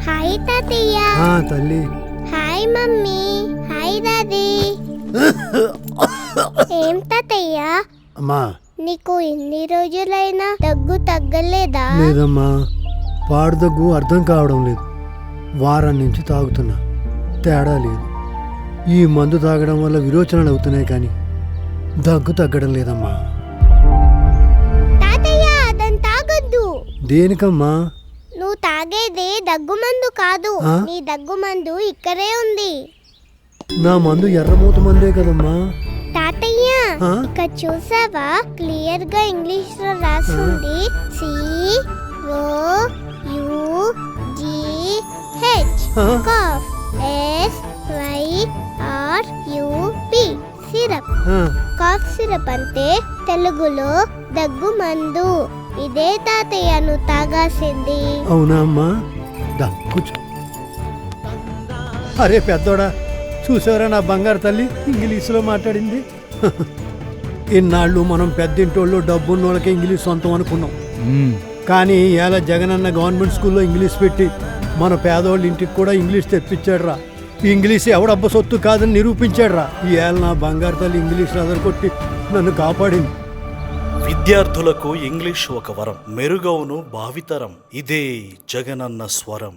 Hi తాతయ్య. తల్లి. Hi mummy. Hi daddy. ఏం తాతయ్య అమ్మా. నీకు ఎన్ని రోజులైనా దగ్గు తగ్గలేదా? లేదమ్మా, పాడు దగ్గు అర్థం కావడం లేదు. వారం నుంచి తాగుతున్నా, తేడా లేదు. ఈ మందు తాగడం వల్ల విరోచనాలు అవుతున్నాయి కానీ దగ్గు తగ్గడం లేదమ్మా. తాతయ్య అదని తాగొద్దు. దేనికమ్మా? నువ్వు తాగేదే దగ్గు మందు కాదు. నీ దగ్గు మందు ఇక్కడే ఉంది. నా మందు ఎర్రమూత మందే కదమ్మా. తాతయ్య ఇక్కడ చూసావా, క్లియర్ గా ఇంగ్లీష్ లో రాసింది COUGH cough SYRUP syrup. Cough syrup అంటే తెలుగులో దగ్గు మందు. ఇదే తాతయ్య నువ్వు తాగాల్సింది. అవునా అమ్మా? కూర్చో. అరే పెద్దోడా, చూసారా నా బంగారు తల్లి ఇంగ్లీష్లో మాట్లాడింది. ఇన్నాళ్ళు మనం పెద్దింటోళ్ళు డబ్బున్నోళ్ళకి ఇంగ్లీష్ సొంతం అనుకున్నాం. కానీ ఇలా జగనన్న గవర్నమెంట్ స్కూల్లో ఇంగ్లీష్ పెట్టి మన పేదోళ్ళ ఇంటికి కూడా ఇంగ్లీష్ తెప్పించాడురా. ఇంగ్లీష్ ఎవడబ్బ సొత్తు కాదని నిరూపించాడురా. ఈవేళ నా బంగారు తల్లి ఇంగ్లీష్ అదరకొట్టి నన్ను కాపాడింది. విద్యార్థులకు ఇంగ్లీష్ ఒక వరం, మెరుగవును భావితరం. ఇదే జగనన్న స్వరం.